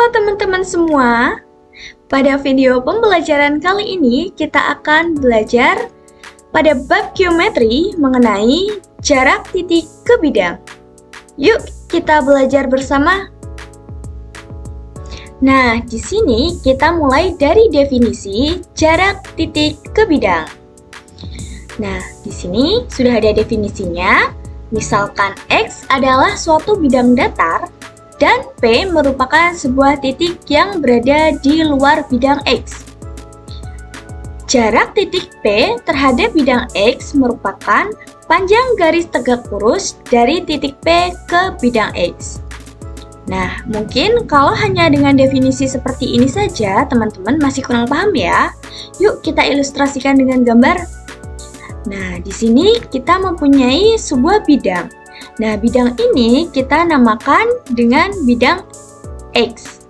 Halo teman-teman semua. Pada video pembelajaran kali ini kita akan belajar pada bab geometri mengenai jarak titik ke bidang. Yuk kita belajar bersama. Nah, di sini kita mulai dari definisi jarak titik ke bidang. Nah, di sini sudah ada definisinya. Misalkan X adalah suatu bidang datar dan P merupakan sebuah titik yang berada di luar bidang X. Jarak titik P terhadap bidang X merupakan panjang garis tegak lurus dari titik P ke bidang X. Nah, mungkin kalau hanya dengan definisi seperti ini saja, teman-teman masih kurang paham ya. Yuk kita ilustrasikan dengan gambar. Nah, di sini kita mempunyai sebuah bidang. Nah, bidang ini kita namakan dengan bidang X.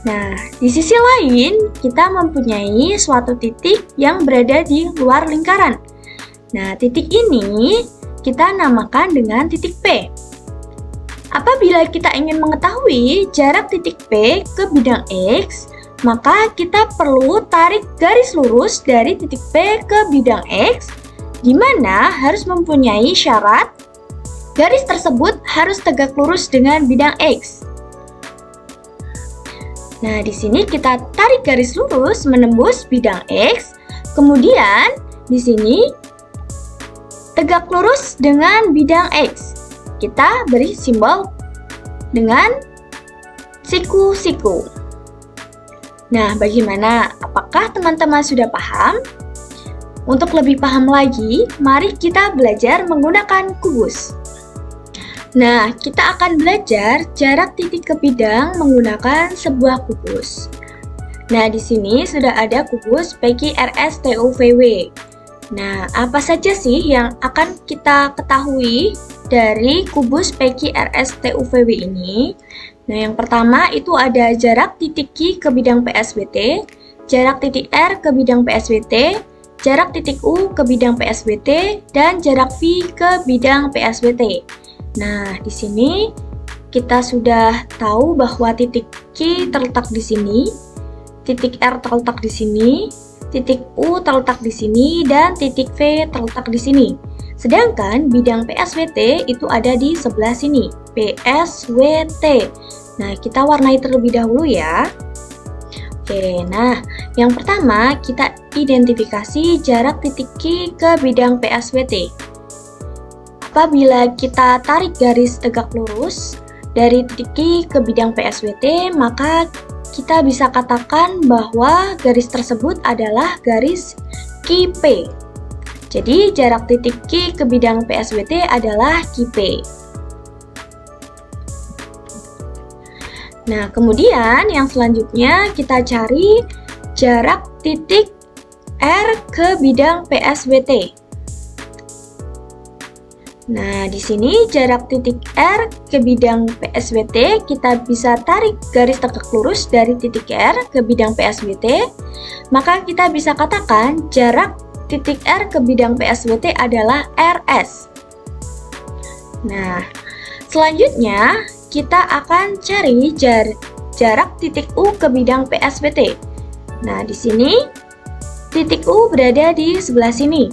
Nah, di sisi lain kita mempunyai suatu titik yang berada di luar lingkaran. Nah, titik ini kita namakan dengan titik P. Apabila kita ingin mengetahui jarak titik P ke bidang X, maka kita perlu tarik garis lurus dari titik P ke bidang X, di mana harus mempunyai syarat garis tersebut harus tegak lurus dengan bidang X. Nah, di sini kita tarik garis lurus menembus bidang X, kemudian di sini tegak lurus dengan bidang X. Kita beri simbol dengan siku-siku. Nah, bagaimana? Apakah teman-teman sudah paham? Untuk lebih paham lagi, mari kita belajar menggunakan kubus. Nah, kita akan belajar jarak titik ke bidang menggunakan sebuah kubus. Nah, di sini sudah ada kubus PQRS-TUVW. Nah, apa saja sih yang akan kita ketahui dari kubus PQRS-TUVW ini? Nah, yang pertama itu ada jarak titik Q ke bidang PSBT, jarak titik R ke bidang PSBT, jarak titik U ke bidang PSBT, dan jarak V ke bidang PSBT. Nah, di sini kita sudah tahu bahwa titik Q terletak di sini, titik R terletak di sini, titik U terletak di sini, dan titik V terletak di sini. Sedangkan bidang PSWT itu ada di sebelah sini, PSWT. Nah, kita warnai terlebih dahulu ya. Oke, nah yang pertama kita identifikasi jarak titik Q ke bidang PSWT. Apabila kita tarik garis tegak lurus dari titik Q ke bidang PSWT, maka kita bisa katakan bahwa garis tersebut adalah garis QP. Jadi jarak titik Q ke bidang PSWT adalah QP. Nah, kemudian yang selanjutnya kita cari jarak titik R ke bidang PSWT. Nah, di sini jarak titik R ke bidang PSWT kita bisa tarik garis tegak lurus dari titik R ke bidang PSWT, maka kita bisa katakan jarak titik R ke bidang PSWT adalah RS. Nah, selanjutnya kita akan cari jarak titik U ke bidang PSWT. Nah, di sini titik U berada di sebelah sini.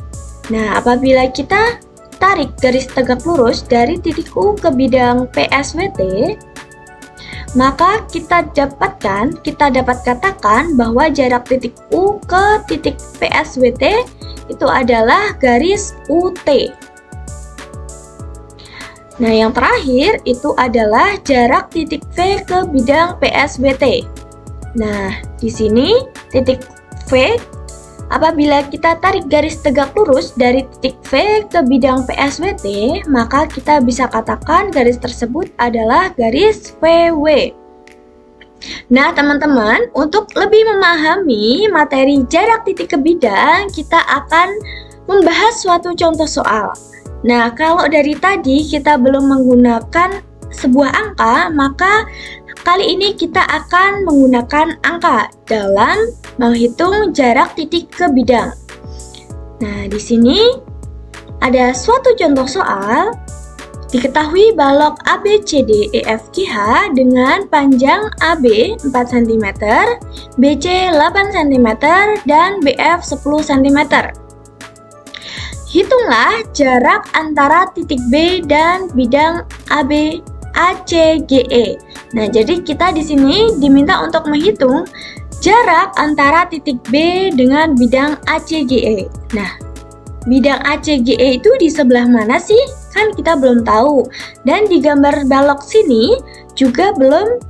Nah, apabila kita tarik garis tegak lurus dari titik U ke bidang PSWT, maka kita dapat katakan bahwa jarak titik U ke titik PSWT itu adalah garis UT. Nah, yang terakhir itu adalah jarak titik V ke bidang PSWT. Nah, di sini titik V, apabila kita tarik garis tegak lurus dari titik V ke bidang PSWT, maka kita bisa katakan garis tersebut adalah garis VW. Nah, teman-teman, untuk lebih memahami materi jarak titik ke bidang, kita akan membahas suatu contoh soal. Nah, kalau dari tadi kita belum menggunakan sebuah angka, maka kali ini kita akan menggunakan angka dalam menghitung jarak titik ke bidang. Nah, di sini ada suatu contoh soal Diketahui balok ABCDEFGH dengan panjang AB 4 cm, BC 8 cm, dan BF 10 cm. Hitunglah jarak antara titik B dan bidang AB ACGE. Nah, jadi kita di sini diminta untuk menghitung jarak antara titik B dengan bidang ACGE. Nah, bidang ACGE itu di sebelah mana sih? Kan kita belum tahu. Dan di gambar balok sini juga belum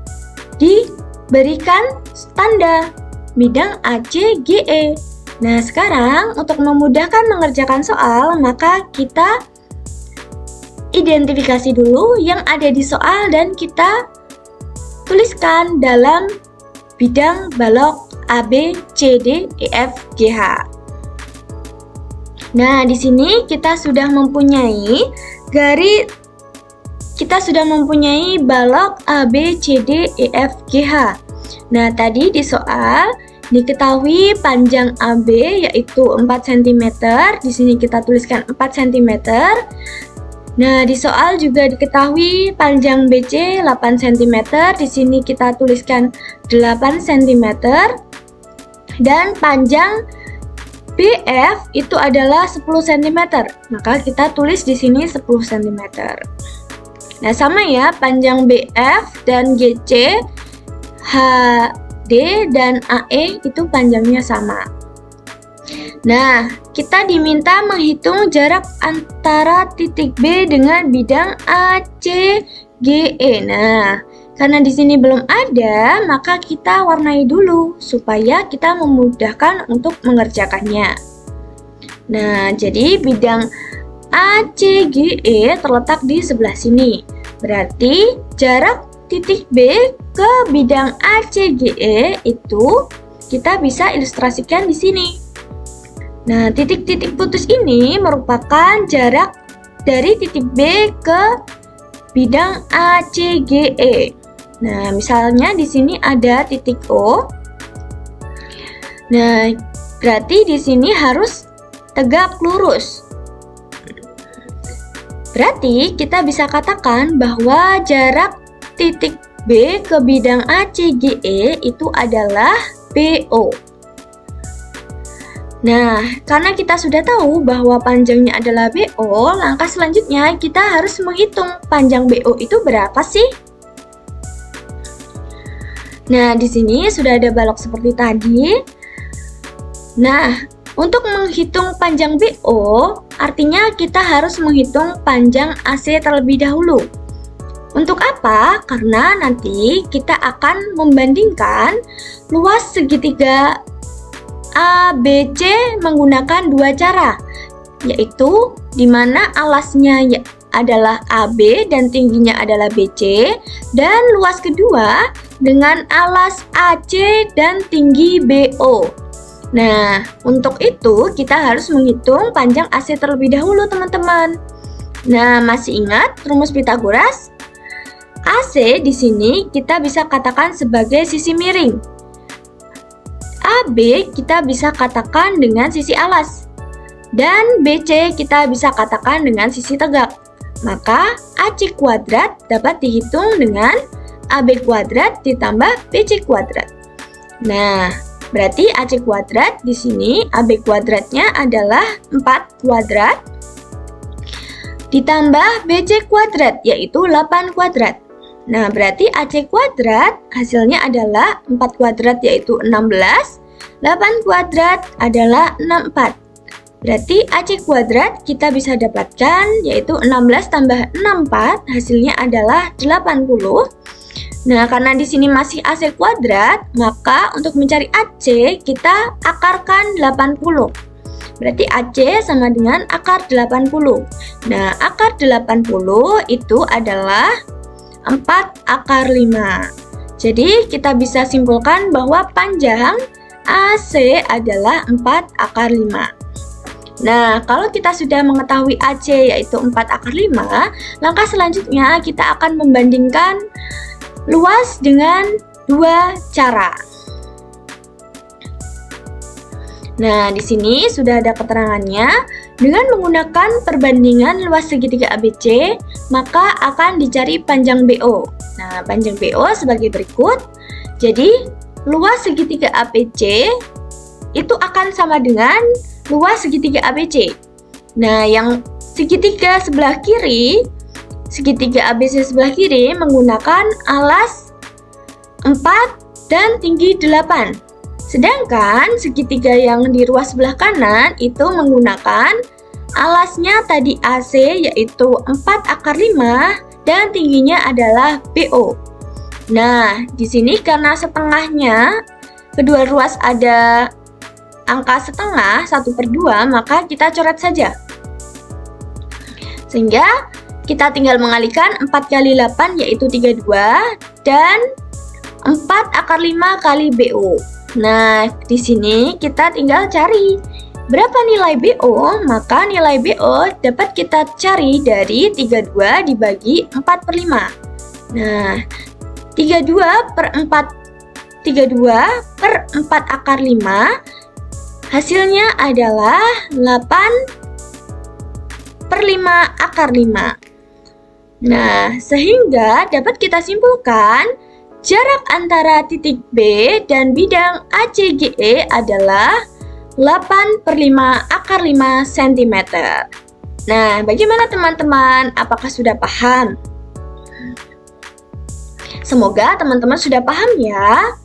diberikan tanda bidang ACGE. Nah, sekarang untuk memudahkan mengerjakan soal, maka kita identifikasi dulu yang ada di soal dan kita tuliskan dalam bidang balok ABCDEFGH. Nah, di sini kita sudah mempunyai balok ABCDEFGH. Nah, tadi di soal diketahui panjang AB yaitu 4 cm. Di sini kita tuliskan 4 cm. Nah, di soal juga diketahui panjang BC 8 cm. Di sini kita tuliskan 8 cm. Dan panjang BF itu adalah 10 cm. Maka kita tulis di sini 10 cm. Nah, sama ya, panjang BF dan GC, HD dan AE itu panjangnya sama. Nah, kita diminta menghitung jarak antara titik B dengan bidang ACGE. Nah, karena di sini belum ada, maka kita warnai dulu supaya kita memudahkan untuk mengerjakannya. Nah, jadi bidang ACGE terletak di sebelah sini. Berarti jarak titik B ke bidang ACGE itu kita bisa ilustrasikan di sini. Nah, titik-titik putus ini merupakan jarak dari titik B ke bidang ACGE. Nah, misalnya di sini ada titik O. Nah, berarti di sini harus tegak lurus. Berarti kita bisa katakan bahwa jarak titik B ke bidang ACGE itu adalah BO. Nah, karena kita sudah tahu bahwa panjangnya adalah BO, langkah selanjutnya kita harus menghitung panjang BO itu berapa sih? Nah, di sini sudah ada balok seperti tadi. Nah, untuk menghitung panjang BO, artinya kita harus menghitung panjang AC terlebih dahulu. Untuk apa? Karena nanti kita akan membandingkan luas segitiga ABC menggunakan dua cara, yaitu di mana alasnya adalah AB dan tingginya adalah BC, dan luas kedua dengan alas AC dan tinggi BO. Nah, untuk itu kita harus menghitung panjang AC terlebih dahulu, teman-teman. Nah, masih ingat rumus Pythagoras? AC di sini kita bisa katakan sebagai sisi miring. AB kita bisa katakan dengan sisi alas. Dan BC kita bisa katakan dengan sisi tegak. Maka AC kuadrat dapat dihitung dengan AB kuadrat ditambah BC kuadrat. Nah, berarti AC kuadrat di sini AB kuadratnya adalah 4 kuadrat ditambah BC kuadrat yaitu 8 kuadrat. Nah, berarti AC kuadrat hasilnya adalah 4 kuadrat yaitu 16, 8 kuadrat adalah 64. Berarti AC kuadrat kita bisa dapatkan yaitu 16 tambah 64 hasilnya adalah 80. Nah, karena di sini masih AC kuadrat, maka untuk mencari AC kita akarkan 80. Berarti AC sama dengan akar 80. Nah, akar 80 itu adalah 4 akar 5. Jadi, kita bisa simpulkan bahwa panjang AC adalah 4 akar 5. Nah, kalau kita sudah mengetahui AC yaitu 4 akar 5, langkah selanjutnya kita akan membandingkan luas dengan dua cara. Nah, di sini sudah ada keterangannya. Dengan menggunakan perbandingan luas segitiga ABC, maka akan dicari panjang BO. Nah, panjang BO sebagai berikut. Jadi, luas segitiga ABC itu akan sama dengan luas segitiga ABC. Nah, yang segitiga sebelah kiri, segitiga ABC sebelah kiri menggunakan alas 4 dan tinggi 8. Sedangkan segitiga yang di ruas sebelah kanan itu menggunakan alasnya tadi AC yaitu 4 / 5 dan tingginya adalah BO. Nah, di sini karena setengahnya kedua ruas ada angka setengah 1/2, maka kita coret saja. Sehingga kita tinggal mengalihkan 4 kali 8 yaitu 32 dan 4 / 5 kali BO. Nah, di sini kita tinggal cari berapa nilai BO, maka nilai BO dapat kita cari dari 32 dibagi 4/5. Nah, 32/4 hasilnya adalah 8/5 / 5. Nah, sehingga dapat kita simpulkan jarak antara titik B dan bidang ACGE adalah 8/5 / 5 cm. Nah, bagaimana teman-teman? Apakah sudah paham? Semoga teman-teman sudah paham ya.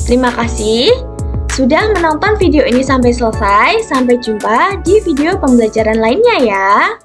Terima kasih sudah menonton video ini sampai selesai. Sampai jumpa di video pembelajaran lainnya ya.